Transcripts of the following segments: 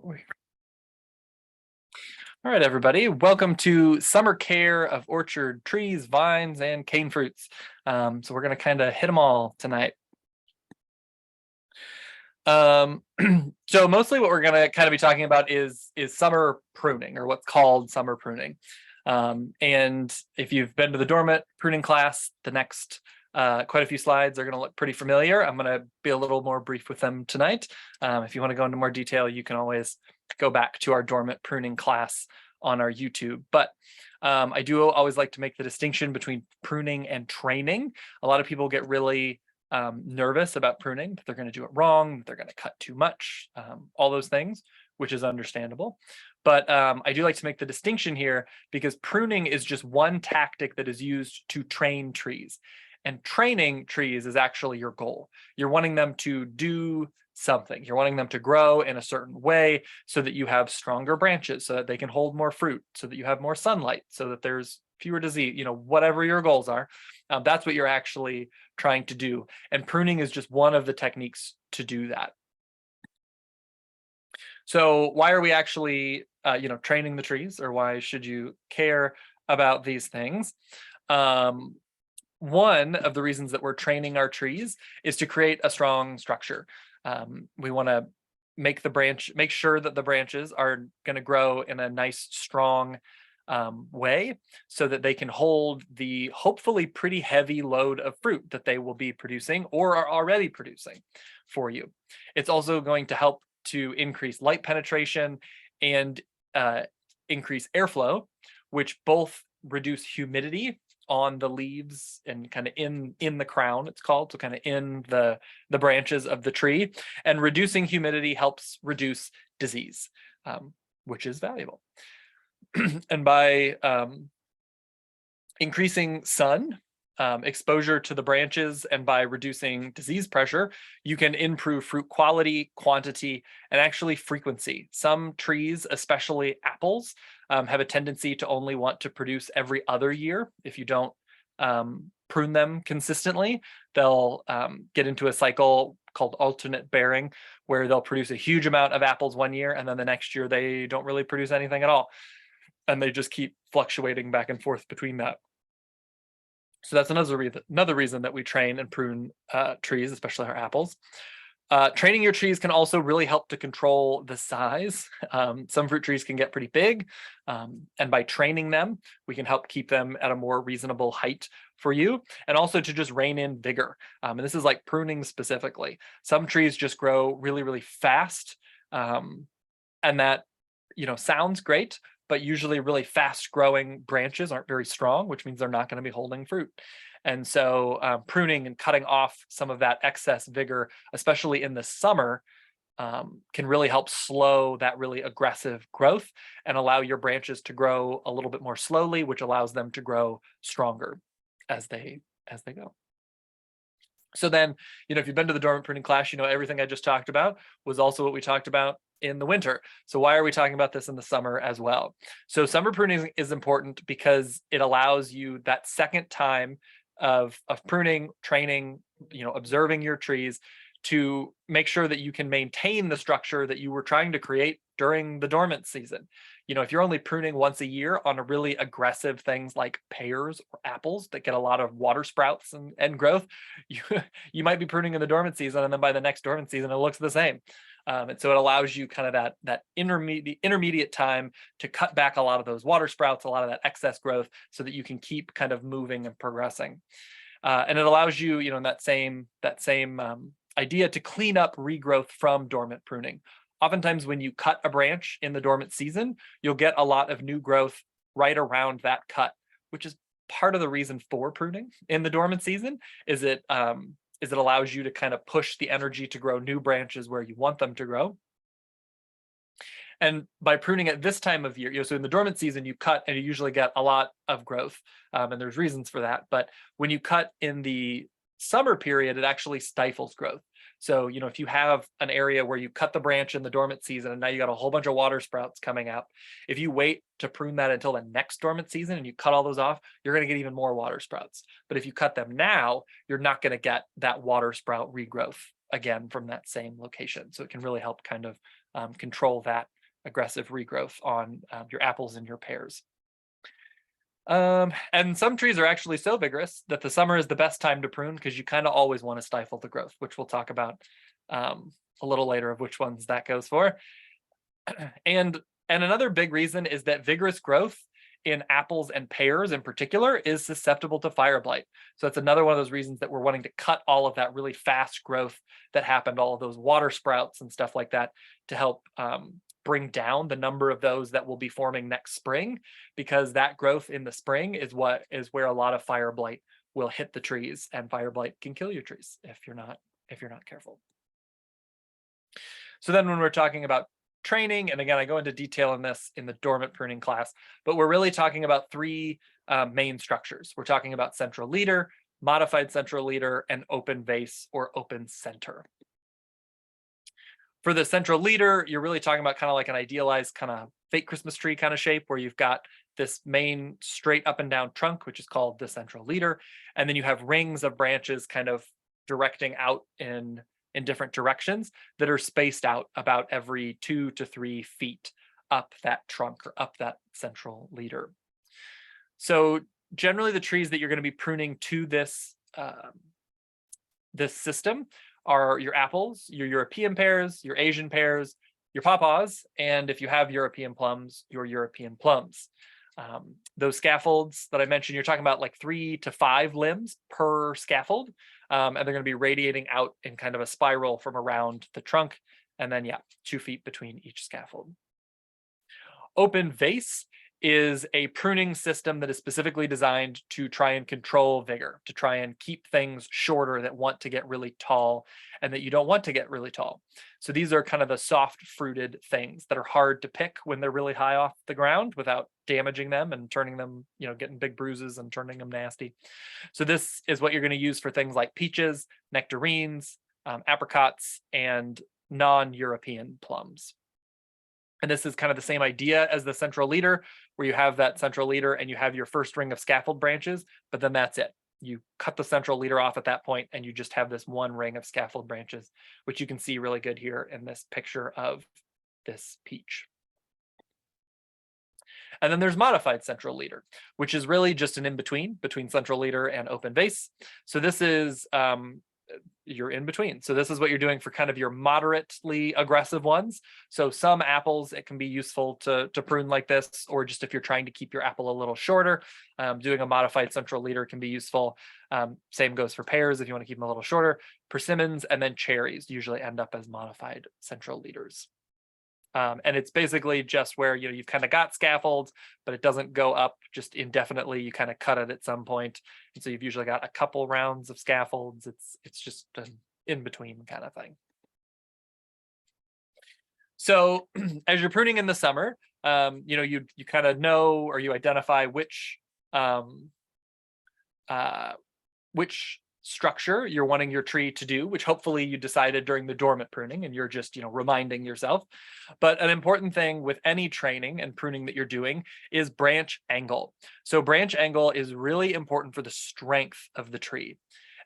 All right, everybody. Welcome to Summer Care of Orchard Trees, Vines, and Cane Fruits. So we're going to kind of hit them all tonight. So mostly what we're going to kind of be talking about is summer pruning, or what's called summer pruning. And if you've been to the dormant pruning class, the next quite a few slides are going to look pretty familiar. I'm going to be a little more brief with them tonight. If you want to go into more detail, you can always go back to our dormant pruning class on our YouTube. But I do always like to make the distinction between pruning and training. A lot of people get really nervous about pruning, that they're going to do it wrong, that they're going to cut too much, all those things, which is understandable. But I do like to make the distinction here because pruning is just one tactic that is used to train trees. And training trees is actually your goal. You're wanting them to do something. You're wanting them to grow in a certain way so that you have stronger branches, so that they can hold more fruit, so that you have more sunlight, so that there's fewer disease, whatever your goals are. That's what you're actually trying to do. And pruning is just one of the techniques to do that. So why are we actually, training the trees, or why should you care about these things? One of the reasons that we're training our trees is to create a strong structure. We want to make sure that the branches are going to grow in a nice, strong way so that they can hold the hopefully pretty heavy load of fruit that they will be producing or are already producing for you. It's also going to help to increase light penetration and increase airflow, which both reduce humidity on the leaves and kind of in the crown, it's called, so kind of in the branches of the tree. And reducing humidity helps reduce disease, which is valuable. And by increasing sun exposure to the branches and by reducing disease pressure, you can improve fruit quality, quantity, and actually frequency. Some trees, especially apples, have a tendency to only want to produce every other year. If you don't prune them consistently, they'll get into a cycle called alternate bearing, where they'll produce a huge amount of apples one year, and then the next year they don't really produce anything at all. And they just keep fluctuating back and forth between that. So that's another reason that we train and prune trees, especially our apples. Training your trees can also really help to control the size. Some fruit trees can get pretty big, and by training them, we can help keep them at a more reasonable height for you, and also to just rein in vigor. And this is like pruning specifically. Some trees just grow really, really fast, and that sounds great, but usually really fast growing branches aren't very strong, which means they're not going to be holding fruit. And so pruning and cutting off some of that excess vigor, especially in the summer, can really help slow that really aggressive growth and allow your branches to grow a little bit more slowly, which allows them to grow stronger as they go. So then, if you've been to the dormant pruning class, everything I just talked about was also what we talked about in the winter. So why are we talking about this in the summer as well? So summer pruning is important because it allows you that second time of pruning, training, observing your trees to make sure that you can maintain the structure that you were trying to create during the dormant season. If you're only pruning once a year on a really aggressive things like pears or apples that get a lot of water sprouts and growth, you might be pruning in the dormant season, and then by the next dormant season, it looks the same. And so it allows you kind of that intermediate time to cut back a lot of those water sprouts, a lot of that excess growth, so that you can keep kind of moving and progressing. And it allows you, in that same idea to clean up regrowth from dormant pruning. Oftentimes when you cut a branch in the dormant season, you'll get a lot of new growth right around that cut, which is part of the reason for pruning in the dormant season, is it allows you to kind of push the energy to grow new branches where you want them to grow. And by pruning at this time of year, so in the dormant season, you cut and you usually get a lot of growth, and there's reasons for that. But when you cut in the summer period, it actually stifles growth. So, if you have an area where you cut the branch in the dormant season and now you got a whole bunch of water sprouts coming out, if you wait to prune that until the next dormant season and you cut all those off, you're going to get even more water sprouts. But if you cut them now, you're not going to get that water sprout regrowth again from that same location. So it can really help kind of control that aggressive regrowth on your apples and your pears. And some trees are actually so vigorous that the summer is the best time to prune because you kind of always want to stifle the growth, which we'll talk about a little later of which ones that goes for. And another big reason is that vigorous growth in apples and pears in particular is susceptible to fire blight. So that's another one of those reasons that we're wanting to cut all of that really fast growth that happened, all of those water sprouts and stuff like that, to help bring down the number of those that will be forming next spring, because that growth in the spring is where a lot of fire blight will hit the trees, and fire blight can kill your trees if you're not careful. So then when we're talking about training, and again, I go into detail in this in the dormant pruning class, but we're really talking about three main structures. We're talking about central leader, modified central leader, and open vase or open center. For the central leader, you're really talking about kind of like an idealized kind of fake Christmas tree kind of shape, where you've got this main straight up and down trunk, which is called the central leader. And then you have rings of branches kind of directing out in different directions that are spaced out about every 2 to 3 feet up that trunk or up that central leader. So generally the trees that you're going to be pruning to this system are your apples, your European pears, your Asian pears, your pawpaws, and if you have European plums, your European plums. Those scaffolds that I mentioned, you're talking about like 3 to 5 limbs per scaffold, and they're going to be radiating out in kind of a spiral from around the trunk, and then 2 feet between each scaffold. Open vase is a pruning system that is specifically designed to try and control vigor, to try and keep things shorter that want to get really tall and that you don't want to get really tall. So these are kind of the soft fruited things that are hard to pick when they're really high off the ground without damaging them and turning them, getting big bruises and turning them nasty. So this is what you're going to use for things like peaches, nectarines, apricots, and non-European plums. And this is kind of the same idea as the central leader, where you have that central leader and you have your first ring of scaffold branches, but then that's it. You cut the central leader off at that point and you just have this one ring of scaffold branches, which you can see really good here in this picture of this peach. And then there's modified central leader, which is really just an in-between between central leader and open vase. So this is you're in between. So this is what you're doing for kind of your moderately aggressive ones. So some apples, it can be useful to prune like this, or just if you're trying to keep your apple a little shorter, doing a modified central leader can be useful. Same goes for pears if you want to keep them a little shorter. Persimmons and then cherries usually end up as modified central leaders. And it's basically just where you've kind of got scaffolds, but it doesn't go up just indefinitely. You kind of cut it at some point, and so you've usually got a couple rounds of scaffolds. It's just an in between kind of thing. So as you're pruning in the summer, you kind of know, or you identify which structure you're wanting your tree to do, which hopefully you decided during the dormant pruning and you're just reminding yourself. But an important thing with any training and pruning that you're doing is branch angle. So branch angle is really important for the strength of the tree.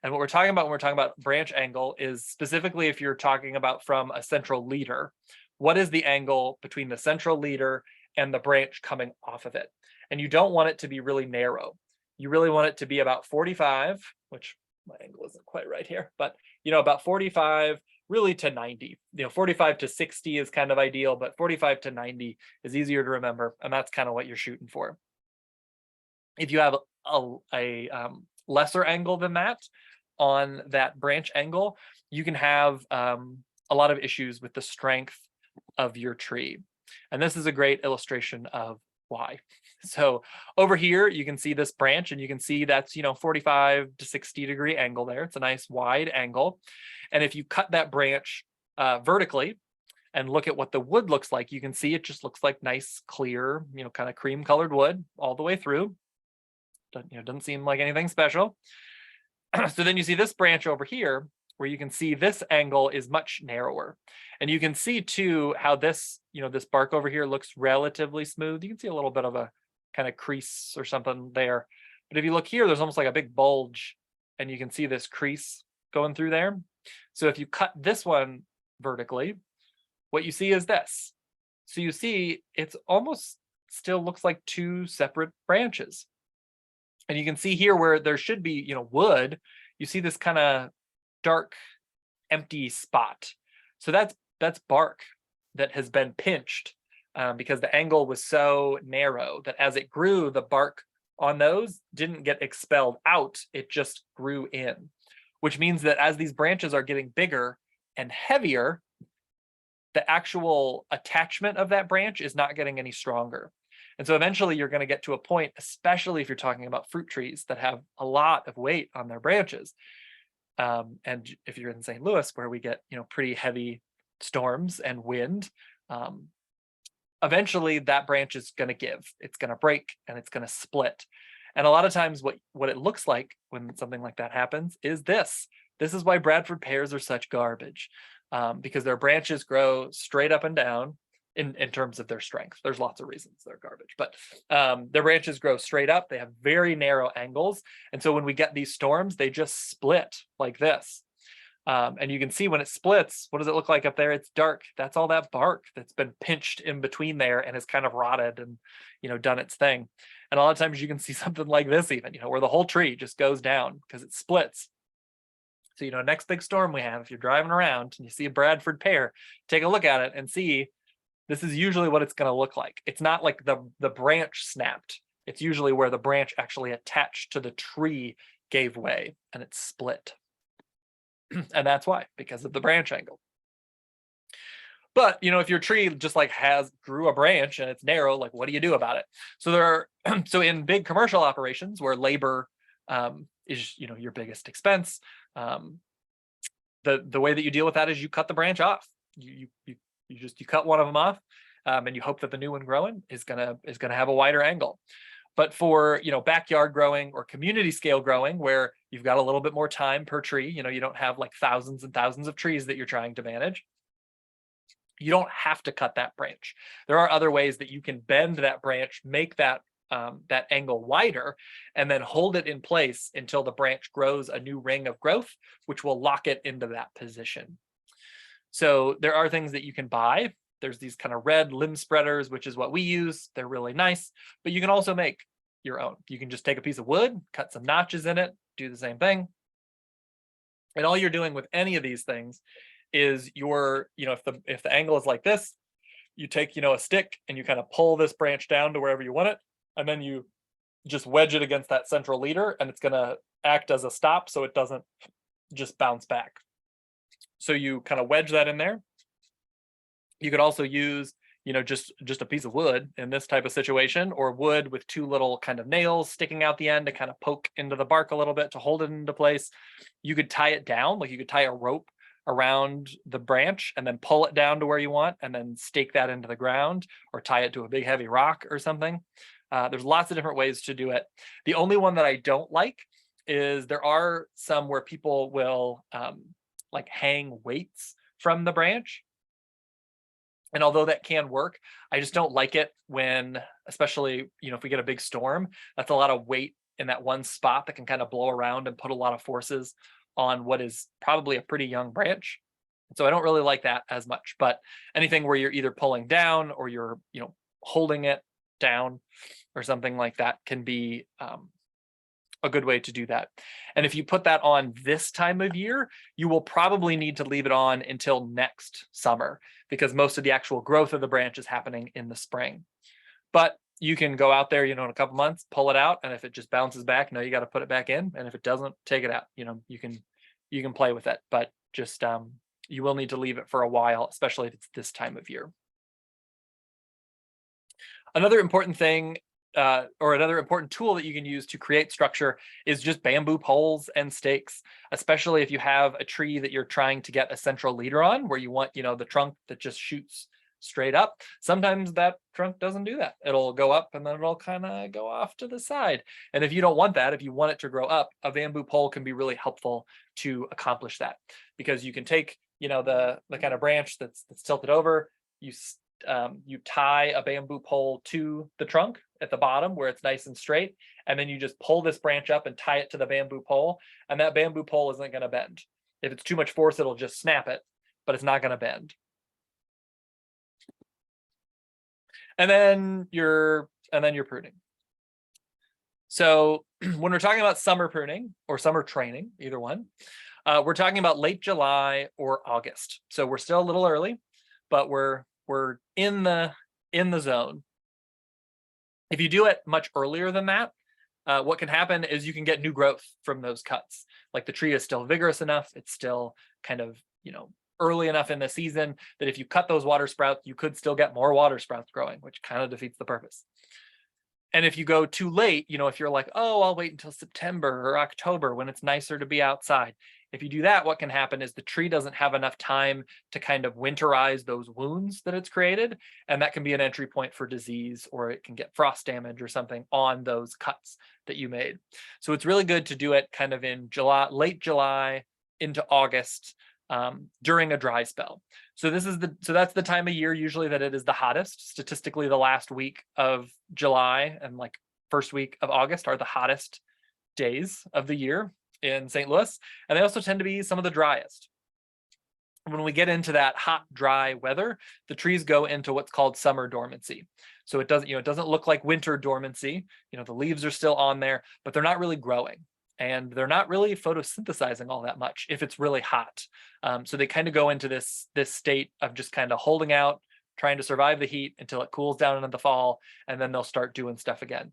And what we're talking about when we're talking about branch angle is specifically if you're talking about from a central leader, what is the angle between the central leader and the branch coming off of it? And you don't want it to be really narrow. You really want it to be about 45, which my angle isn't quite right here, but about 45 really to 90. 45 to 60 is kind of ideal, but 45 to 90 is easier to remember, and that's kind of what you're shooting for. If you have a lesser angle than that on that branch angle, you can have a lot of issues with the strength of your tree. And this is a great illustration of why. So over here, you can see this branch and you can see that's, 45 to 60 degree angle there. It's a nice wide angle. And if you cut that branch vertically and look at what the wood looks like, you can see it just looks like nice, clear, kind of cream colored wood all the way through. Doesn't seem like anything special. So then you see this branch over here where you can see this angle is much narrower. And you can see too how this, this bark over here looks relatively smooth. You can see a little bit of a kind of crease or something there. But if you look here, there's almost like a big bulge and you can see this crease going through there. So if you cut this one vertically, what you see is this. So you see it's almost still looks like two separate branches. And you can see here where there should be, wood, you see this kind of dark, empty spot. So that's bark that has been pinched because the angle was so narrow that as it grew, the bark on those didn't get expelled out, it just grew in, which means that as these branches are getting bigger and heavier, the actual attachment of that branch is not getting any stronger. And so eventually you're going to get to a point, especially if you're talking about fruit trees that have a lot of weight on their branches. And if you're in St. Louis, where we get, pretty heavy storms and wind, eventually that branch is going to give, it's going to break and it's going to split. And a lot of times what it looks like when something like that happens is this. This is why Bradford pears are such garbage, because their branches grow straight up and down in terms of their strength. There's lots of reasons they're garbage, but their branches grow straight up. They have very narrow angles. And so when we get these storms, they just split like this. And you can see when it splits, what does it look like up there? It's dark. That's all that bark that's been pinched in between there and has kind of rotted and, done its thing. And a lot of times you can see something like this even, where the whole tree just goes down because it splits. So, next big storm we have, if you're driving around and you see a Bradford pear, take a look at it and see, this is usually what it's going to look like. It's not like the branch snapped. It's usually where the branch actually attached to the tree gave way and it split. And that's why, because of the branch angle. But, if your tree just like grew a branch and it's narrow, like what do you do about it? So so in big commercial operations where labor is, your biggest expense, the way that you deal with that is you cut the branch off. You cut one of them off, and you hope that the new one growing is gonna have a wider angle. But for backyard growing or community scale growing, where you've got a little bit more time per tree, you don't have like thousands and thousands of trees that you're trying to manage. You don't have to cut that branch. There are other ways that you can bend that branch, make that angle wider, and then hold it in place until the branch grows a new ring of growth, which will lock it into that position. So there are things that you can buy. There's these kind of red limb spreaders, which is what we use. They're really nice, but you can also make your own. You can just take a piece of wood, cut some notches in it, do the same thing. And all you're doing with any of these things is if the angle is like this, you take, a stick and you kind of pull this branch down to wherever you want it. And then you just wedge it against that central leader and it's going to act as a stop so it doesn't just bounce back. So you kind of wedge that in there. You could also use, just a piece of wood in this type of situation, or wood with two little kind of nails sticking out the end to kind of poke into the bark a little bit to hold it into place. You could tie it down, like you could tie a rope around the branch and then pull it down to where you want and then stake that into the ground, or tie it to a big heavy rock or something. There's lots of different ways to do it. The only one that I don't like is there are some where people will like hang weights from the branch. And although that can work, I just don't like it when, especially, if we get a big storm, that's a lot of weight in that one spot that can kind of blow around and put a lot of forces on what is probably a pretty young branch. So I don't really like that as much, but anything where you're either pulling down or you're, holding it down or something like that can be a good way to do that. And if you put that on this time of year, you will probably need to leave it on until next summer, because most of the actual growth of the branch is happening in the spring. But you can go out there, in a couple months, pull it out, and if it just bounces back, you got to put it back in. And if it doesn't, take it out. You can play with it, but just you will need to leave it for a while, especially if it's this time of year. Another important thing, or another important tool that you can use to create structure is just bamboo poles and stakes, especially if you have a tree that you're trying to get a central leader on, where you want, the trunk that just shoots straight up. Sometimes that trunk doesn't do that. It'll go up and then it'll kind of go off to the side. And if you don't want that, if you want it to grow up, a bamboo pole can be really helpful to accomplish that, because you can take, the kind of branch that's tilted over, you tie a bamboo pole to the trunk at the bottom where it's nice and straight, and then you just pull this branch up and tie it to the bamboo pole, and that bamboo pole isn't going to bend. If it's too much force, it'll just snap it, but it's not going to bend. and then you're pruning. So when we're talking about summer pruning or summer training, either one, we're talking about late July or August. So we're still a little early, but we're in the zone. If you do it much earlier than that, what can happen is you can get new growth from those cuts. Like the tree is still vigorous enough, it's still kind of, early enough in the season that if you cut those water sprouts, you could still get more water sprouts growing, which kind of defeats the purpose. And if you go too late, if you're like, oh, I'll wait until September or October when it's nicer to be outside. If you do that, what can happen is the tree doesn't have enough time to kind of winterize those wounds that it's created. And that can be an entry point for disease, or it can get frost damage or something on those cuts that you made. So it's really good to do it kind of in July, late July into August, during a dry spell. So that's the time of year usually that it is the hottest. Statistically, the last week of July and like first week of August are the hottest days of the year in St. Louis. And they also tend to be some of the driest. When we get into that hot, dry weather, the trees go into what's called summer dormancy. So it doesn't look like winter dormancy. The leaves are still on there, but they're not really growing. And they're not really photosynthesizing all that much if it's really hot. So they kind of go into this state of just kind of holding out, trying to survive the heat until it cools down in the fall, and then they'll start doing stuff again.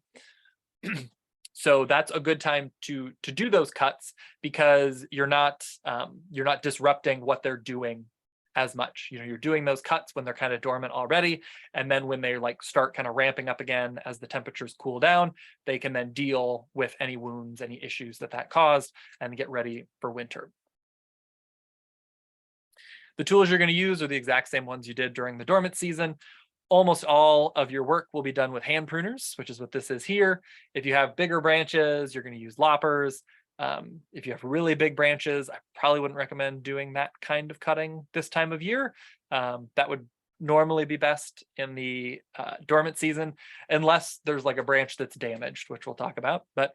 So that's a good time to do those cuts, because you're not disrupting what they're doing as much. You're doing those cuts when they're kind of dormant already, and then when they like start kind of ramping up again as the temperatures cool down, they can then deal with any wounds, any issues that caused, and get ready for winter. The tools you're going to use are the exact same ones you did during the dormant season. Almost all of your work will be done with hand pruners, which is what this is here. If you have bigger branches, you're going to use loppers. If you have really big branches, I probably wouldn't recommend doing that kind of cutting this time of year. That would normally be best in the dormant season, unless there's like a branch that's damaged, which we'll talk about. But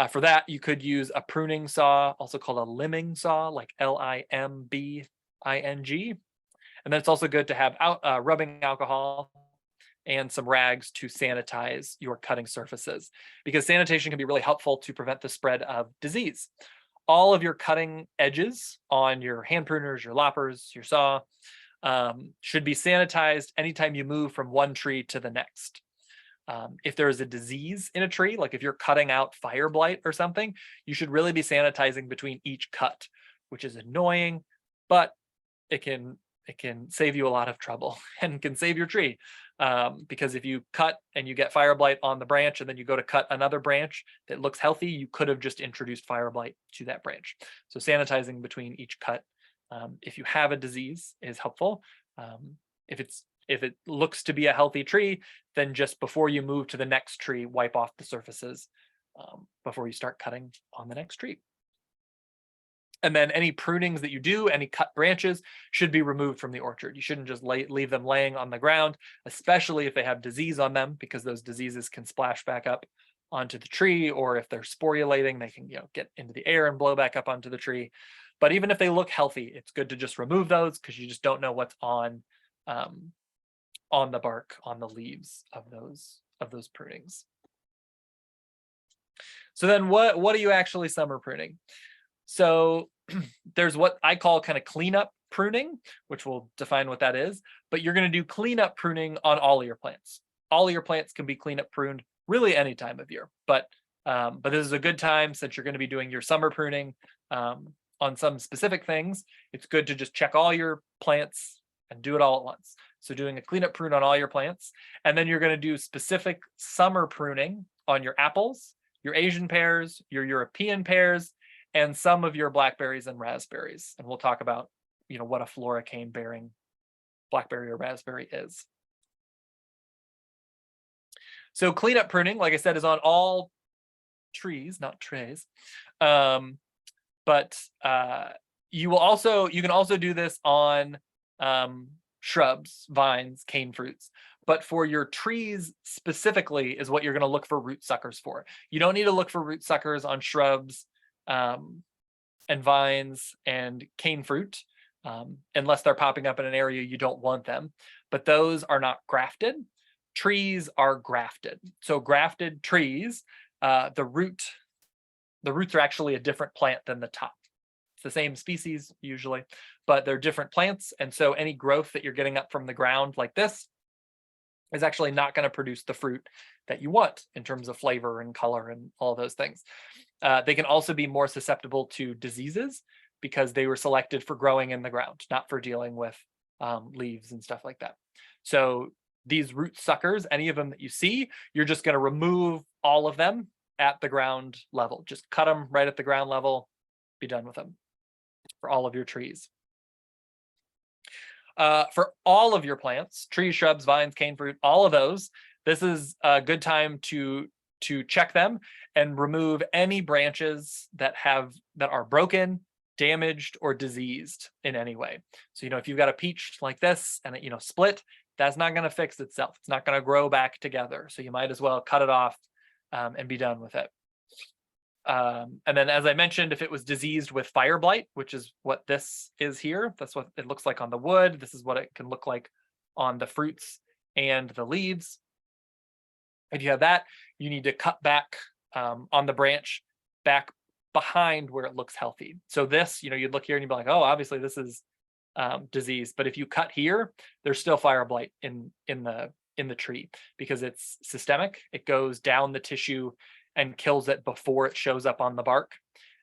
for that, you could use a pruning saw, also called a limbing saw, like Limbing. And then it's also good to have rubbing alcohol and some rags to sanitize your cutting surfaces, because sanitation can be really helpful to prevent the spread of disease. All of your cutting edges on your hand pruners, your loppers, your saw should be sanitized anytime you move from one tree to the next. If there is a disease in a tree, like if you're cutting out fire blight or something, you should really be sanitizing between each cut, which is annoying, but it can save you a lot of trouble and can save your tree. Because if you cut and you get fire blight on the branch and then you go to cut another branch that looks healthy, you could have just introduced fire blight to that branch. So sanitizing between each cut, if you have a disease, is helpful. If it looks to be a healthy tree, then just before you move to the next tree, wipe off the surfaces before you start cutting on the next tree. And then any prunings that you do, any cut branches, should be removed from the orchard. You shouldn't just leave them laying on the ground, especially if they have disease on them, because those diseases can splash back up onto the tree, or if they're sporulating, they can get into the air and blow back up onto the tree. But even if they look healthy, it's good to just remove those, because you just don't know what's on the bark, on the leaves of those prunings. So then what are you actually summer pruning? So there's what I call kind of cleanup pruning, which we'll define what that is, but you're going to do cleanup pruning on all of your plants. All of your plants can be cleanup pruned really any time of year, but this is a good time, since you're going to be doing your summer pruning on some specific things. It's good to just check all your plants and do it all at once. So doing a cleanup prune on all your plants, and then you're going to do specific summer pruning on your apples, your Asian pears, your European pears, and some of your blackberries and raspberries. And we'll talk about, what a floricane bearing blackberry or raspberry is. So cleanup pruning, like I said, is on all trees, not trays. But you can also do this on shrubs, vines, cane fruits. But for your trees specifically is what you're going to look for root suckers for. You don't need to look for root suckers on shrubs and vines and cane fruit, unless they're popping up in an area you don't want them. But those are not grafted. trees are grafted. So grafted trees, the roots are actually a different plant than the top. It's the same species usually, but they're different plants. And so any growth that you're getting up from the ground like this is actually not going to produce the fruit that you want in terms of flavor and color and all those things. They can also be more susceptible to diseases because they were selected for growing in the ground, not for dealing with leaves and stuff like that. So these root suckers, any of them that you see, you're just going to remove all of them at the ground level. Just cut them right at the ground level, be done with them for all of your trees. For all of your plants, trees, shrubs, vines, cane fruit, all of those, this is a good time to check them and remove any branches that are broken, damaged, or diseased in any way. So, if you've got a peach like this and it, split, that's not going to fix itself. It's not going to grow back together. So you might as well cut it off and be done with it. And then, as I mentioned, if it was diseased with fire blight, which is what this is here, that's what it looks like on the wood. This is what it can look like on the fruits and the leaves. If you have that, you need to cut back on the branch back behind where it looks healthy. So this, you'd look here and you'd be like, oh, obviously this is disease. But if you cut here, there's still fire blight in the tree because it's systemic. It goes down the tissue and kills it before it shows up on the bark.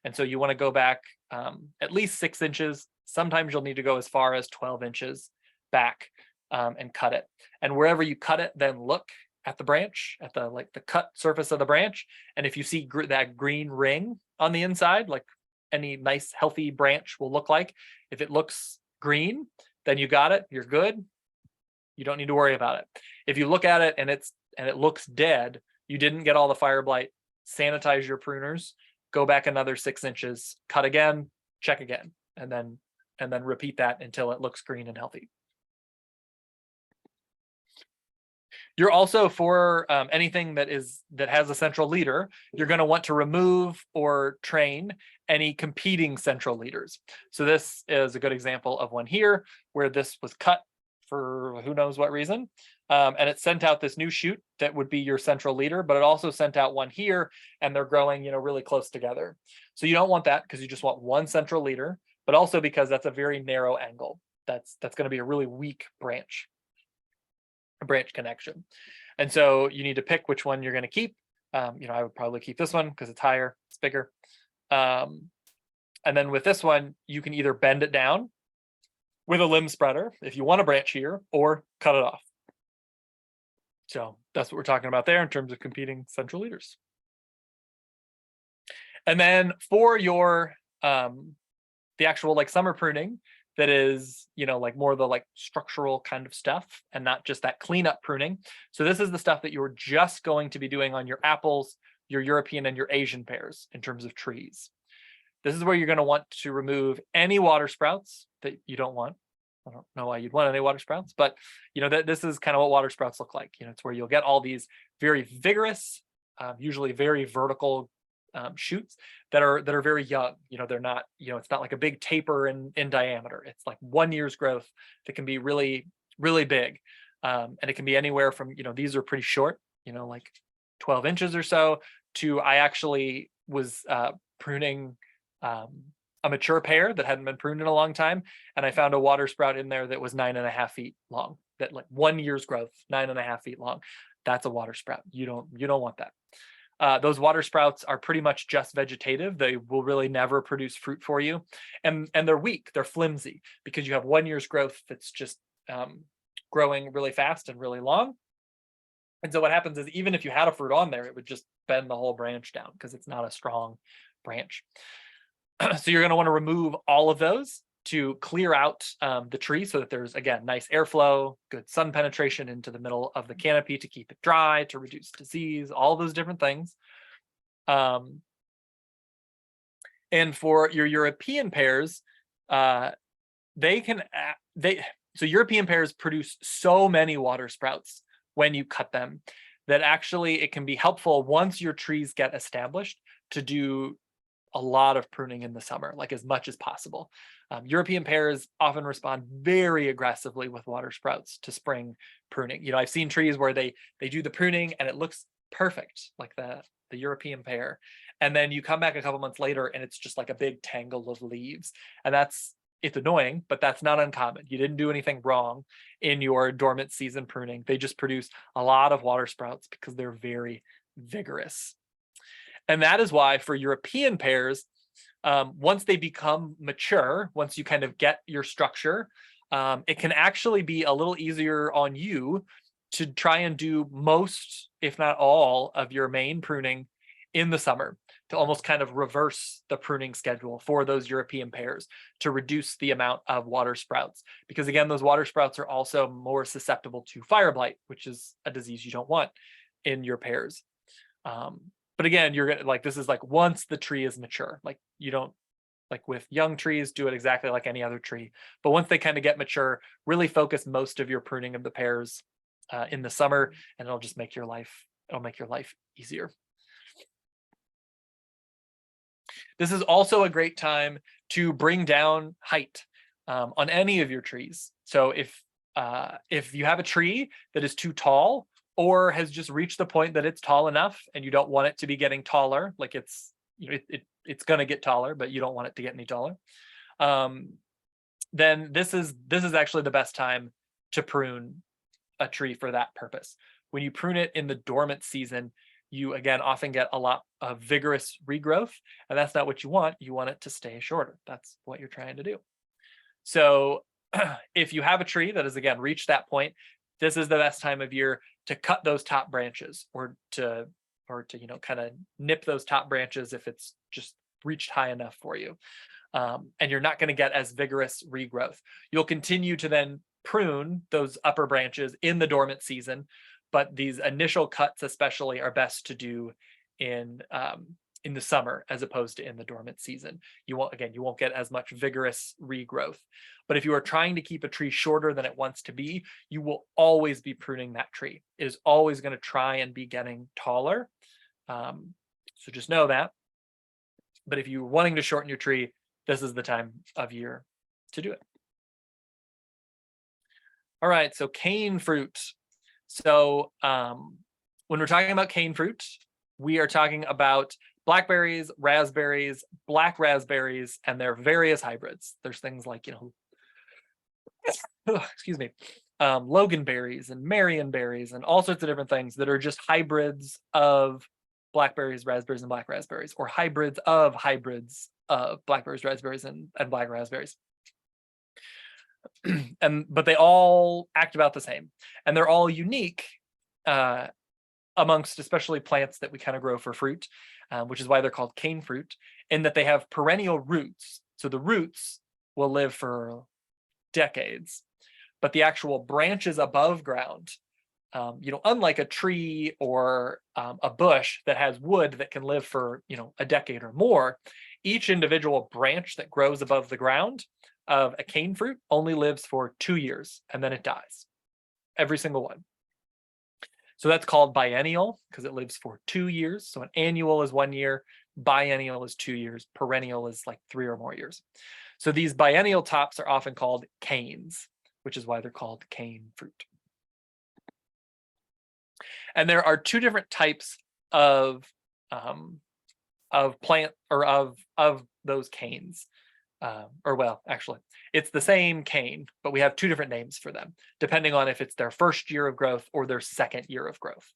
And so you want to go back at least 6 inches. Sometimes you'll need to go as far as 12 inches back and cut it. And wherever you cut it, then look at the branch, at the cut surface of the branch. And if you see that green ring on the inside, like any nice healthy branch will look like, if it looks green, then you got it, you're good. You don't need to worry about it. If you look at it and it looks dead, you didn't get all the fire blight. Sanitize your pruners, go back another 6 inches, cut again, check again, and then repeat that until it looks green and healthy. You're also, for anything that has a central leader, you're going to want to remove or train any competing central leaders. So this is a good example of one here where this was cut for who knows what reason. And it sent out this new shoot that would be your central leader, but it also sent out one here, and they're growing, really close together. So you don't want that because you just want one central leader, but also because that's a very narrow angle. That's going to be a really weak branch connection. And so you need to pick which one you're going to keep. I would probably keep this one because it's higher, it's bigger. And then with this one, you can either bend it down with a limb spreader if you want a branch here, or cut it off. So that's what we're talking about there in terms of competing central leaders. And then for your the actual summer pruning, that is, more the structural kind of stuff and not just that cleanup pruning. So this is the stuff that you're just going to be doing on your apples, your European and your Asian pears in terms of trees. This is where you're going to want to remove any water sprouts that you don't want. I don't know why you'd want any water sprouts, but that this is kind of what water sprouts look like. It's where you'll get all these very vigorous, usually very vertical shoots that are very young. They're not, it's not like a big taper in diameter. It's like 1 year's growth that can be really, really big. And it can be anywhere from, these are pretty short, like 12 inches or so, to I actually was pruning a mature pear that hadn't been pruned in a long time, and I found a water sprout in there that was 9.5 feet long. That 1 year's growth, 9.5 feet long. That's a water sprout. You don't want that. Those water sprouts are pretty much just vegetative. They will really never produce fruit for you, and they're weak. They're flimsy because you have 1 year's growth that's just growing really fast and really long. And so what happens is, even if you had a fruit on there, it would just bend the whole branch down because it's not a strong branch. So you're going to want to remove all of those to clear out the tree so that there's, again, nice airflow, good sun penetration into the middle of the canopy to keep it dry, to reduce disease, all those different things. And for your European pears, so European pears produce so many water sprouts when you cut them that actually it can be helpful once your trees get established to do a lot of pruning in the summer, like as much as possible. European pears often respond very aggressively with water sprouts to spring pruning. I've seen trees where they do the pruning and it looks perfect, like the European pear. And then you come back a couple months later and it's just like a big tangle of leaves. And it's annoying, but that's not uncommon. You didn't do anything wrong in your dormant season pruning. They just produce a lot of water sprouts because they're very vigorous. And that is why for European pears, once they become mature, once you kind of get your structure, it can actually be a little easier on you to try and do most, if not all, of your main pruning in the summer, to almost kind of reverse the pruning schedule for those European pears to reduce the amount of water sprouts. Because again, those water sprouts are also more susceptible to fire blight, which is a disease you don't want in your pears. But again, you're gonna this is like once the tree is mature, like you don't, like with young trees, do it exactly like any other tree. But once they kind of get mature, really focus most of your pruning of the pears in the summer, and it'll make your life easier. This is also a great time to bring down height on any of your trees. So if you have a tree that is too tall or has just reached the point that it's tall enough and you don't want it to be getting taller, like it's going to get taller, but you don't want it to get any taller, then this is actually the best time to prune a tree for that purpose. When you prune it in the dormant season, you again often get a lot of vigorous regrowth, and that's not what you want. You want it to stay shorter. That's what you're trying to do. So if you have a tree that has again reached that point, this is the best time of year to cut those top branches, or to kind of nip those top branches if it's just reached high enough for you. And you're not going to get as vigorous regrowth. You'll continue to then prune those upper branches in the dormant season, but these initial cuts especially are best to do in the summer as opposed to in the dormant season. You won't get as much vigorous regrowth. But if you are trying to keep a tree shorter than it wants to be, you will always be pruning that tree. It is always going to try and be getting taller. So just know that. But if you're wanting to shorten your tree, this is the time of year to do it. All right, so cane fruit. So when we're talking about cane fruit, we are talking about blackberries, raspberries, black raspberries, and their various hybrids. There's things like, excuse me, loganberries and marionberries and all sorts of different things that are just hybrids of blackberries, raspberries, and black raspberries, or hybrids of blackberries, raspberries, and black raspberries. But they all act about the same, and they're all unique amongst especially plants that we kind of grow for fruit, which is why they're called cane fruit, in that they have perennial roots. So the roots will live for decades, but the actual branches above ground, unlike a tree or a bush that has wood that can live for a decade or more, each individual branch that grows above the ground of a cane fruit only lives for 2 years and then it dies. Every single one. So that's called biennial because it lives for 2 years. So an annual is 1 year, biennial is 2 years, perennial is like 3 or more years. So these biennial tops are often called canes, which is why they're called cane fruit. And there are two different types of plant, or of those canes. Actually, it's the same cane, but we have two different names for them, depending on if it's their first year of growth or their second year of growth.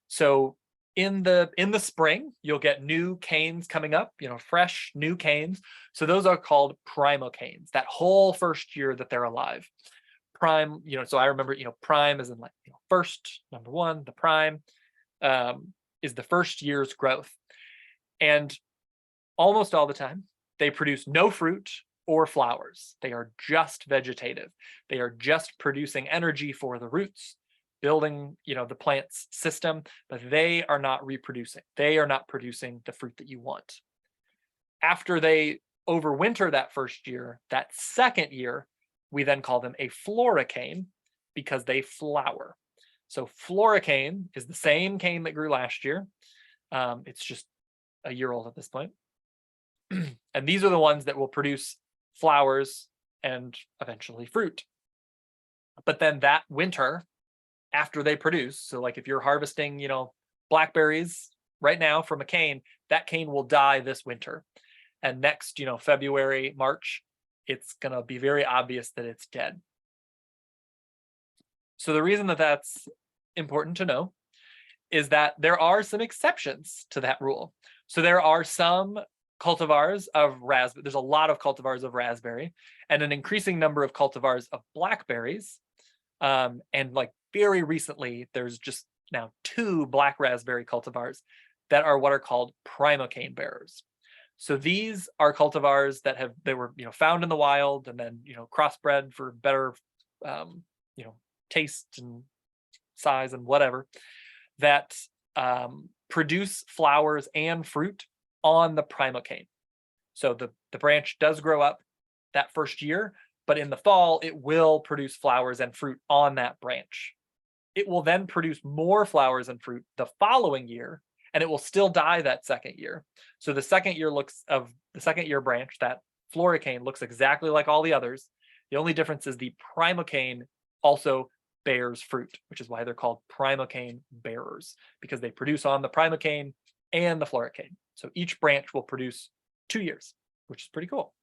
So in the spring, you'll get new canes coming up, fresh new canes. So those are called primocanes, that whole first year that they're alive. Prime, so I remember, prime is in first, number one, the prime is the first year's growth. And almost all the time, they produce no fruit or flowers. They are just vegetative. They are just producing energy for the roots, building, the plant's system, but they are not reproducing. They are not producing the fruit that you want. After they overwinter that first year, that second year, we then call them a floricane because they flower. So floricane is the same cane that grew last year. It's just a year old at this point. And these are the ones that will produce flowers and eventually fruit. But then that winter, after they produce, so like if you're harvesting, blackberries right now from a cane, that cane will die this winter. And next, February, March, it's going to be very obvious that it's dead. So the reason that that's important to know is that there are some exceptions to that rule. So there are some cultivars of raspberry. There's a lot of cultivars of raspberry and an increasing number of cultivars of blackberries. And like very recently, there's just now 2 black raspberry cultivars that are what are called primocane bearers. So these are cultivars that were found in the wild and then crossbred for better taste and size and whatever, that produce flowers and fruit on the primocane. So the branch does grow up that first year, but in the fall it will produce flowers and fruit on that branch. It will then produce more flowers and fruit the following year, and it will still die that second year. So the second year branch, that floricane, looks exactly like all the others. The only difference is the primocane also bears fruit, which is why they're called primocane bearers, because they produce on the primocane and the floricane. So each branch will produce 2 years, which is pretty cool.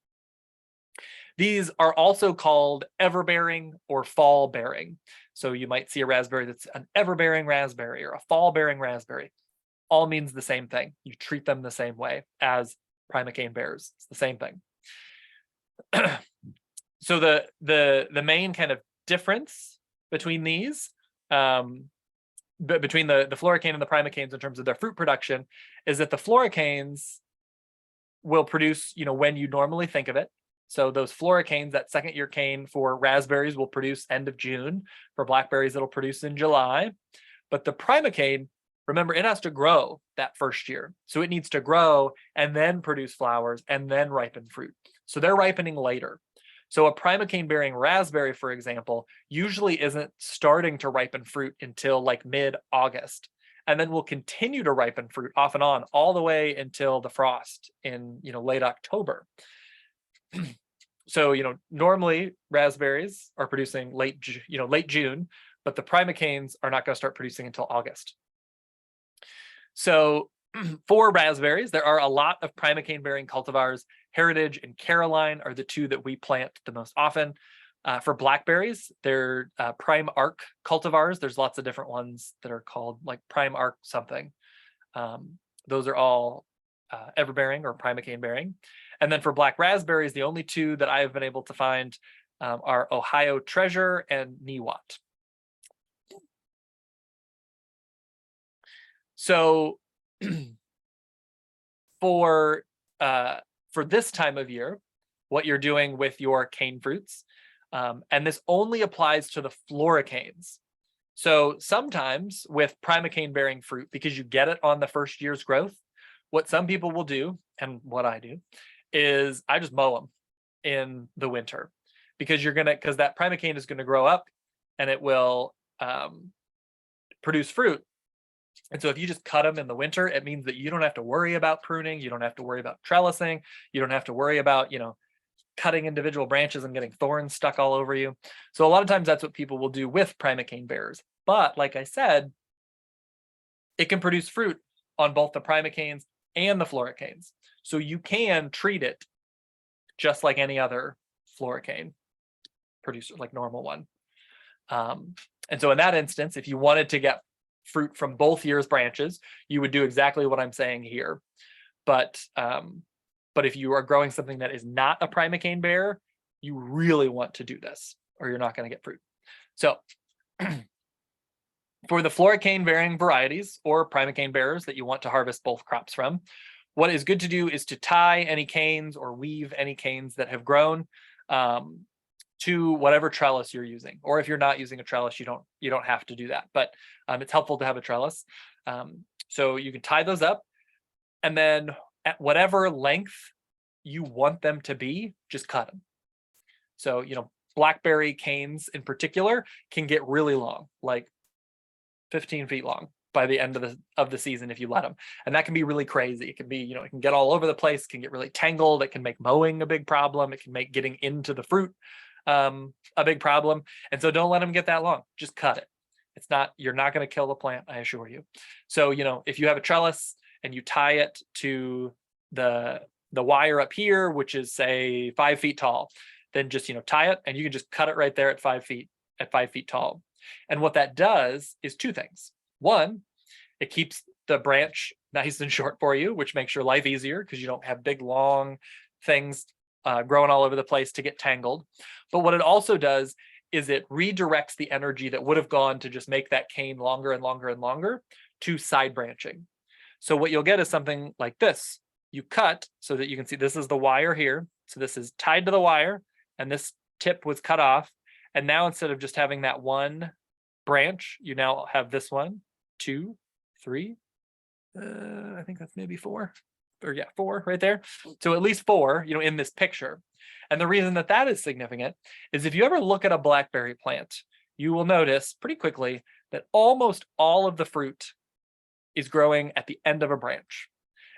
These are also called everbearing or fall bearing. So you might see a raspberry that's an everbearing raspberry or a fall bearing raspberry. All means the same thing. You treat them the same way as primocane bearers. It's the same thing. So the main kind of difference between these, between the floricane and the primocanes in terms of their fruit production, is that the floricanes will produce, when you normally think of it. So those floricanes, that second year cane for raspberries, will produce end of June. For blackberries, it'll produce in July. But the primocane, remember, it has to grow that first year. So it needs to grow and then produce flowers and then ripen fruit. So they're ripening later. So a primocane bearing raspberry, for example, usually isn't starting to ripen fruit until like mid-August, and then will continue to ripen fruit off and on all the way until the frost in late October. So normally raspberries are producing late June, but the primocanes are not going to start producing until August. So for raspberries, there are a lot of primocane bearing cultivars. Heritage and Caroline are the 2 that we plant the most often. For blackberries, they're prime arc cultivars. There's lots of different ones that are called like prime arc something. Those are all everbearing or primocane bearing. And then for black raspberries, the only 2 that I've been able to find are Ohio Treasure and Niwot. So for this time of year, what you're doing with your cane fruits, and this only applies to the floricanes. So sometimes with primocane bearing fruit, because you get it on the first year's growth, what some people will do, and what I do, is I just mow them in the winter, because that primocane is gonna grow up and it will produce fruit. And so if you just cut them in the winter, it means that you don't have to worry about pruning. You don't have to worry about trellising. You don't have to worry about, cutting individual branches and getting thorns stuck all over you. So a lot of times that's what people will do with primocane bearers. But like I said, it can produce fruit on both the primocanes and the floricanes. So you can treat it just like any other floricane producer, like normal one. And so in that instance, if you wanted to get fruit from both years' branches, you would do exactly what I'm saying here. But if you are growing something that is not a primocane bearer, you really want to do this, or you're not going to get fruit. So for the floricane bearing varieties or primocane bearers that you want to harvest both crops from, what is good to do is to tie any canes or weave any canes that have grown to whatever trellis you're using. Or if you're not using a trellis, you don't have to do that, but it's helpful to have a trellis. So you can tie those up, and then at whatever length you want them to be, just cut them. So, blackberry canes in particular can get really long, like 15 feet long. by the end of the season if you let them. And that can be really crazy. It can be, it can get all over the place, can get really tangled. It can make mowing a big problem. It can make getting into the fruit a big problem. And so don't let them get that long. Just cut it. You're not going to kill the plant, I assure you. So, if you have a trellis and you tie it to the wire up here, which is say 5 feet tall, then just, tie it and you can just cut it right there at 5 feet, tall. And what that does is two things. One, it keeps the branch nice and short for you, which makes your life easier because you don't have big, long things growing all over the place to get tangled. But what it also does is it redirects the energy that would have gone to just make that cane longer and longer and longer to side branching. So what you'll get is something like this. You cut so that you can see this is the wire here. So this is tied to the wire and this tip was cut off. And now instead of just having that one branch, you now have this 1, 2, 3. I think that's maybe 4. Or yeah, 4 right there. So at least 4, in this picture. And the reason that that is significant is if you ever look at a blackberry plant, you will notice pretty quickly that almost all of the fruit is growing at the end of a branch.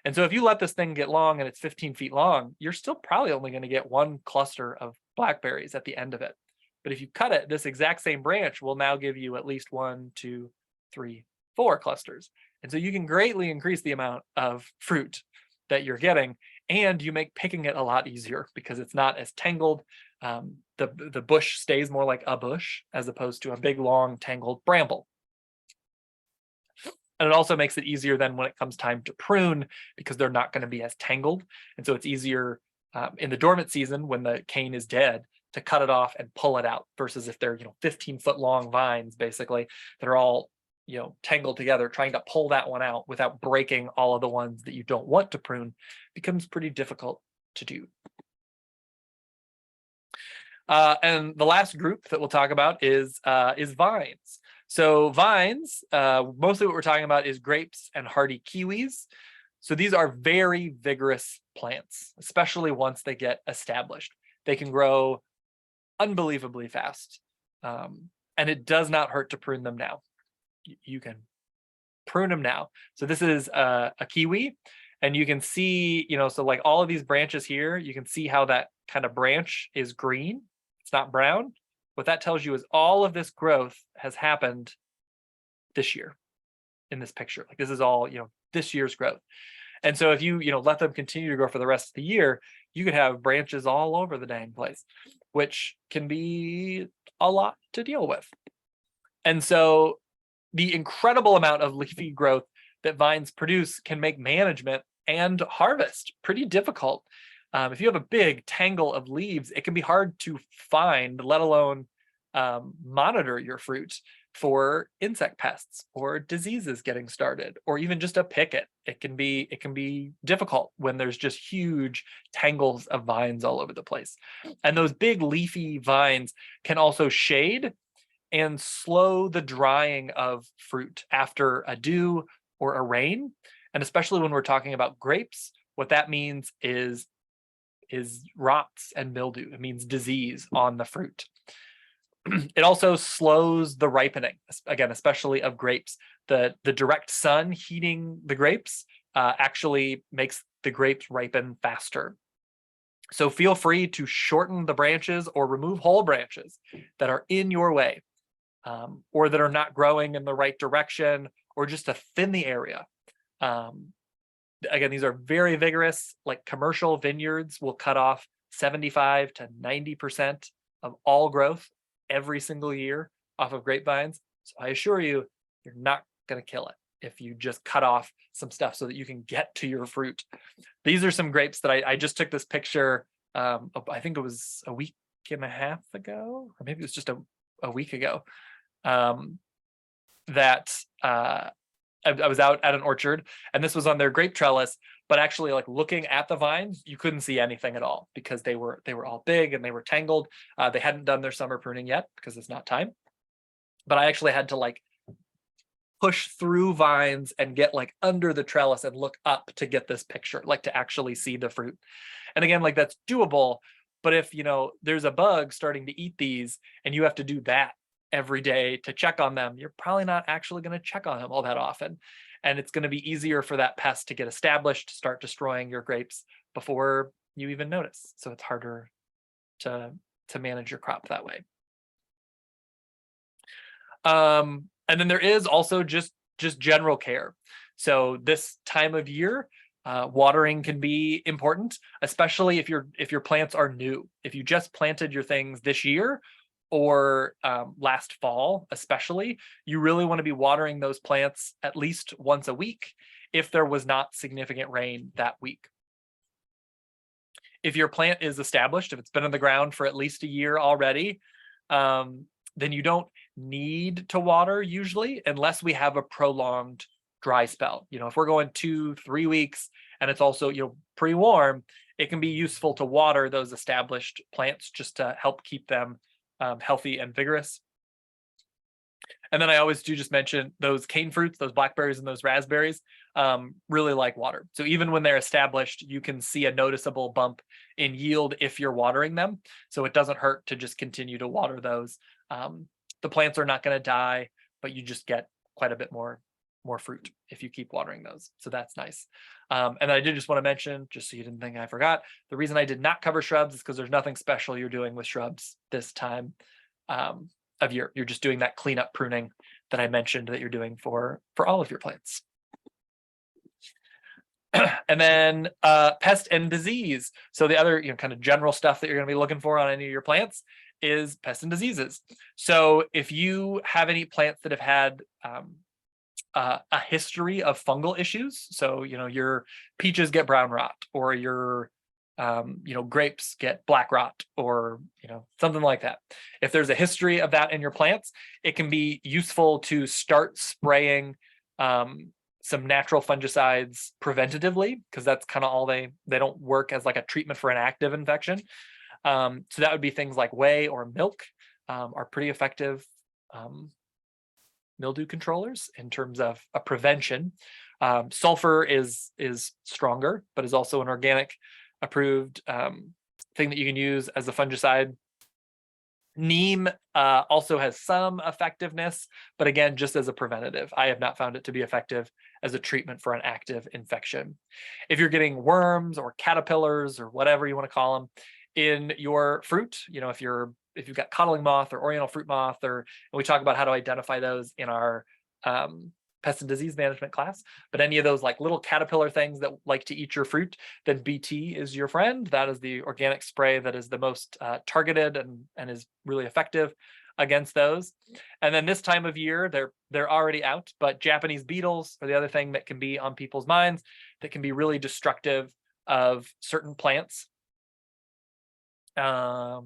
And so if you let this thing get long and it's 15 feet long, you're still probably only going to get one cluster of blackberries at the end of it. But if you cut it, this exact same branch will now give you at least 1, 2, 3, 4 clusters. And so you can greatly increase the amount of fruit that you're getting, and you make picking it a lot easier because it's not as tangled. The bush stays more like a bush as opposed to a big, long, tangled bramble. And it also makes it easier then when it comes time to prune because they're not going to be as tangled. And so it's easier in the dormant season when the cane is dead to cut it off and pull it out versus if they're 15-foot long vines basically that are all tangled together. Trying to pull that one out without breaking all of the ones that you don't want to prune becomes pretty difficult to do. And the last group that we'll talk about is vines. So vines, mostly what we're talking about is grapes and hardy kiwis. So these are very vigorous plants, especially once they get established. They can grow unbelievably fast, and it does not hurt to prune them now. You can prune them now. So this is a kiwi, and you can see, so like all of these branches here, you can see how that kind of branch is green. It's not brown. What that tells you is all of this growth has happened this year in this picture. Like this is all, this year's growth. And so if you, let them continue to grow for the rest of the year, you could have branches all over the dang place, which can be a lot to deal with. And so the incredible amount of leafy growth that vines produce can make management and harvest pretty difficult. If you have a big tangle of leaves, it can be hard to find, let alone monitor your fruit for insect pests or diseases getting started, or even just to pick it. It can be difficult when there's just huge tangles of vines all over the place. And those big leafy vines can also shade and slow the drying of fruit after a dew or a rain. And especially when we're talking about grapes, what that means is rots and mildew. It means disease on the fruit. It also slows the ripening, again, especially of grapes. The direct sun heating the grapes actually makes the grapes ripen faster. So feel free to shorten the branches or remove whole branches that are in your way, or that are not growing in the right direction, or just to thin the area. Again, these are very vigorous. Like commercial vineyards will cut off 75 to 90% of all growth every single year off of grapevines. So I assure you, you're not going to kill it if you just cut off some stuff so that you can get to your fruit. These are some grapes that I just took this picture. I think it was a week and a half ago, or maybe it was just a week ago. That I was out at an orchard, and this was on their grape trellis, but actually like looking at the vines, you couldn't see anything at all because they were all big and they were tangled. They hadn't done their summer pruning yet because it's not time. But I actually had to like push through vines and get like under the trellis and look up to get this picture, like to actually see the fruit. And again, like that's doable. But if, there's a bug starting to eat these and you have to do that every day to check on them, you're probably not actually going to check on them all that often. And it's going to be easier for that pest to get established, to start destroying your grapes before you even notice. So it's harder to manage your crop that way. And then there is also just general care. So this time of year, watering can be important, especially if your plants are new. If you just planted your things this year or last fall, especially, you really want to be watering those plants at least once a week if there was not significant rain that week. If your plant is established, if it's been in the ground for at least a year already, then you don't need to water usually, unless we have a prolonged dry spell. If we're going 2-3 weeks and it's also pretty warm, it can be useful to water those established plants just to help keep them healthy and vigorous. And then I always do just mention those cane fruits, those blackberries and those raspberries, really like water. So even when they're established, you can see a noticeable bump in yield if you're watering them. So it doesn't hurt to just continue to water those. The plants are not going to die, but you just get quite a bit more fruit if you keep watering those. So that's nice. And I did just want to mention, just so you didn't think I forgot, the reason I did not cover shrubs is because there's nothing special you're doing with shrubs this time of year. You're just doing that cleanup pruning that I mentioned that you're doing for all of your plants. And then pest and disease. So the other kind of general stuff that you're going to be looking for on any of your plants is pests and diseases. So if you have any plants that have had a history of fungal issues, so your peaches get brown rot, or your grapes get black rot, or something like that. If there's a history of that in your plants, it can be useful to start spraying some natural fungicides preventatively, because that's kind of all they don't work as like a treatment for an active infection. So that would be things like whey or milk are pretty effective mildew controllers in terms of a prevention. Sulfur is stronger, but is also an organic approved thing that you can use as a fungicide. Neem also has some effectiveness, but again, just as a preventative. I have not found it to be effective as a treatment for an active infection. If you're getting worms or caterpillars or whatever you want to call them in your fruit, if you've got codling moth or oriental fruit moth, and we talk about how to identify those in our pest and disease management class, but any of those like little caterpillar things that like to eat your fruit, then BT is your friend. That is the organic spray that is the most targeted and is really effective against those. And then this time of year, they're already out, but Japanese beetles are the other thing that can be on people's minds that can be really destructive of certain plants. So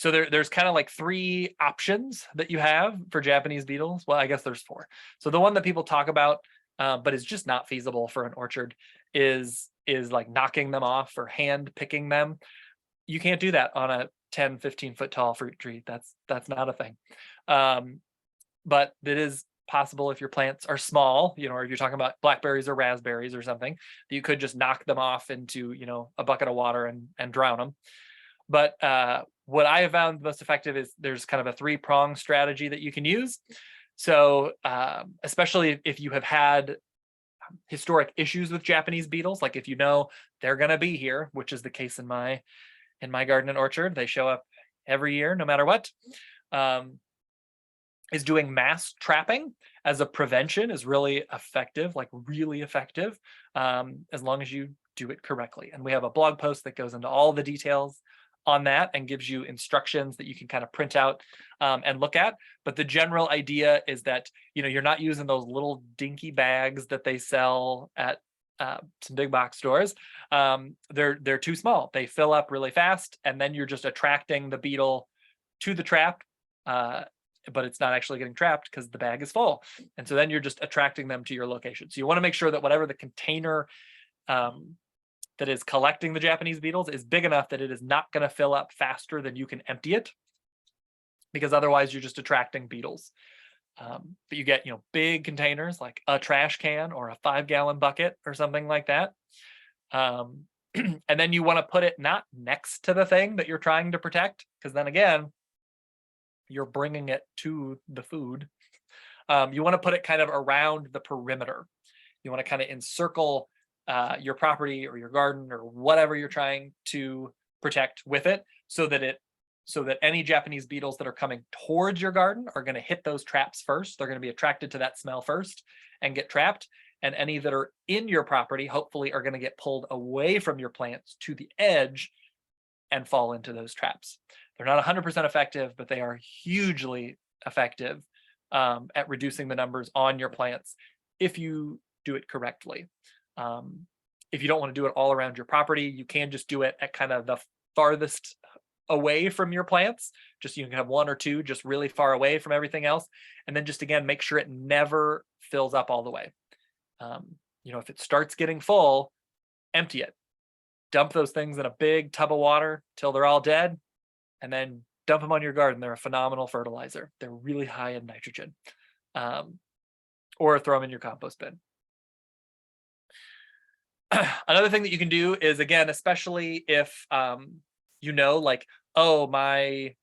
there's kind of like 3 options that you have for Japanese beetles. Well, I guess there's 4. So the one that people talk about, but is just not feasible for an orchard, is like knocking them off or hand picking them. You can't do that on a 10-15 foot tall fruit tree. That's not a thing. But it is possible if your plants are small, or if you're talking about blackberries or raspberries or something, that you could just knock them off into a bucket of water and drown them. But what I have found most effective is there's kind of a 3-prong strategy that you can use. So especially if you have had historic issues with Japanese beetles, like if they're going to be here, which is the case in my garden and orchard, they show up every year no matter what, is doing mass trapping as a prevention is really effective, like really effective, as long as you do it correctly. And we have a blog post that goes into all the details on that and gives you instructions that you can kind of print out and look at. But the general idea is that you're not using those little dinky bags that they sell at some big box stores. They're too small. They fill up really fast, and then you're just attracting the beetle to the trap, but it's not actually getting trapped because the bag is full. And so then you're just attracting them to your location. So you want to make sure that whatever the container that is collecting the Japanese beetles is big enough that it is not going to fill up faster than you can empty it, because otherwise you're just attracting beetles. But you get big containers like a trash can or a 5-gallon bucket or something like that. And then you want to put it not next to the thing that you're trying to protect, because then again, you're bringing it to the food. You want to put it kind of around the perimeter. You want to kind of encircle your property or your garden or whatever you're trying to protect with it, so that any Japanese beetles that are coming towards your garden are going to hit those traps first. They're going to be attracted to that smell first and get trapped. And any that are in your property, hopefully, are going to get pulled away from your plants to the edge and fall into those traps. They're not 100% effective, but they are hugely effective at reducing the numbers on your plants if you do it correctly. If you don't want to do it all around your property, you can just do it at kind of the farthest away from your plants. Just you can have one or two just really far away from everything else. And then just again, make sure it never fills up all the way. If it starts getting full, empty it. Dump those things in a big tub of water till they're all dead, and then dump them on your garden. They're a phenomenal fertilizer. They're really high in nitrogen. Or throw them in your compost bin. Another thing that you can do is, again, especially if like, oh, my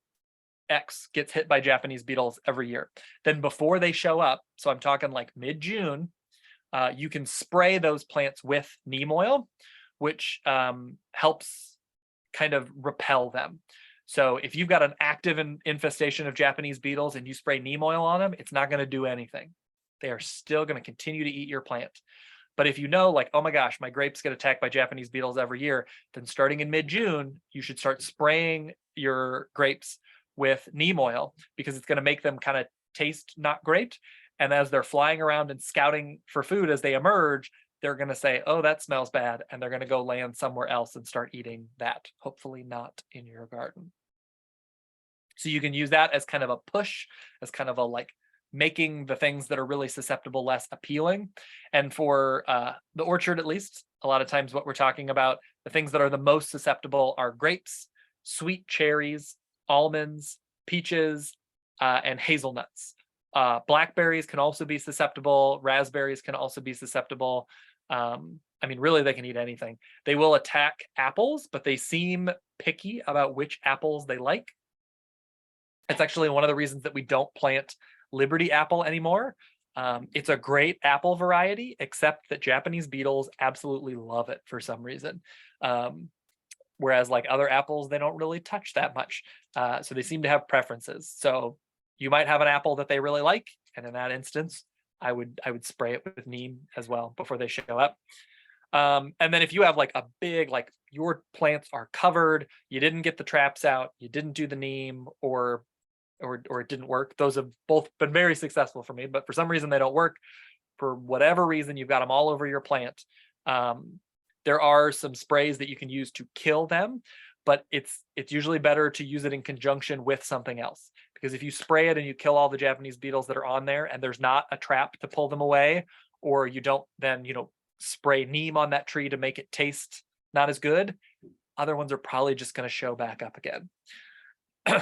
X gets hit by Japanese beetles every year, then before they show up, so I'm talking like mid-June, you can spray those plants with neem oil, which helps kind of repel them. So if you've got an active infestation of Japanese beetles and you spray neem oil on them, it's not going to do anything. They are still going to continue to eat your plant. But if you know, like, oh my gosh, my grapes get attacked by Japanese beetles every year, then starting in mid-June, you should start spraying your grapes with neem oil, because it's going to make them kind of taste not great. And as they're flying around and scouting for food as they emerge, they're going to say, oh, that smells bad. And they're going to go land somewhere else and start eating that, hopefully not in your garden. So you can use that as kind of a push, as kind of a like making the things that are really susceptible less appealing. And for the orchard, at least, a lot of times what we're talking about, the things that are the most susceptible are grapes, sweet cherries, almonds, peaches, and hazelnuts. Blackberries can also be susceptible. Raspberries can also be susceptible. Really, they can eat anything. They will attack apples, but they seem picky about which apples they like. It's actually one of the reasons that we don't plant Liberty apple anymore. It's a great apple variety, except that Japanese beetles absolutely love it for some reason. Whereas like other apples, they don't really touch that much. So they seem to have preferences. So you might have an apple that they really like. And in that instance, I would spray it with neem as well before they show up. And then if you have like a big, like your plants are covered, you didn't get the traps out, you didn't do the neem, or it didn't work. Those have both been very successful for me, but for some reason they don't work. For whatever reason, you've got them all over your plant. There are some sprays that you can use to kill them, but it's usually better to use it in conjunction with something else. Because if you spray it and you kill all the Japanese beetles that are on there and there's not a trap to pull them away, or you don't then, spray neem on that tree to make it taste not as good, other ones are probably just going to show back up again.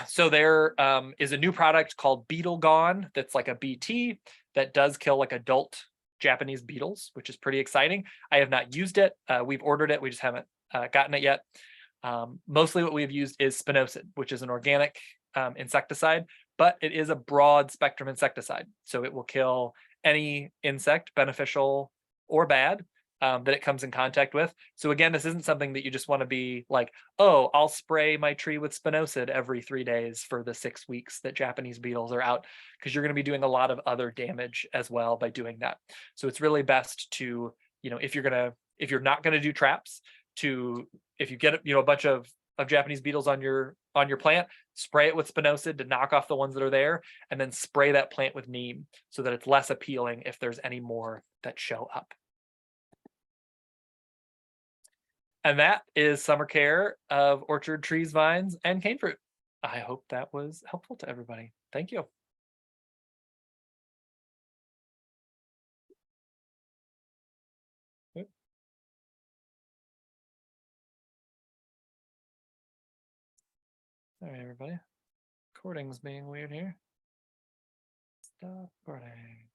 So there is a new product called Beetle Gone that's like a BT that does kill like adult Japanese beetles, which is pretty exciting. I have not used it. We've ordered it. We just haven't gotten it yet. Mostly what we've used is spinosad, which is an organic insecticide, but it is a broad spectrum insecticide. So it will kill any insect, beneficial or bad, that it comes in contact with. So again, this isn't something that you just want to be like, oh, I'll spray my tree with spinosad every 3 days for the 6 weeks that Japanese beetles are out, because you're going to be doing a lot of other damage as well by doing that. So it's really best to, if you're not going to do traps, if you get a bunch of Japanese beetles on your plant, spray it with spinosad to knock off the ones that are there, and then spray that plant with neem so that it's less appealing if there's any more that show up. And that is summer care of orchard, trees, vines, and cane fruit. I hope that was helpful to everybody. Thank you. All right, everybody. Recording's being weird here. Stop recording.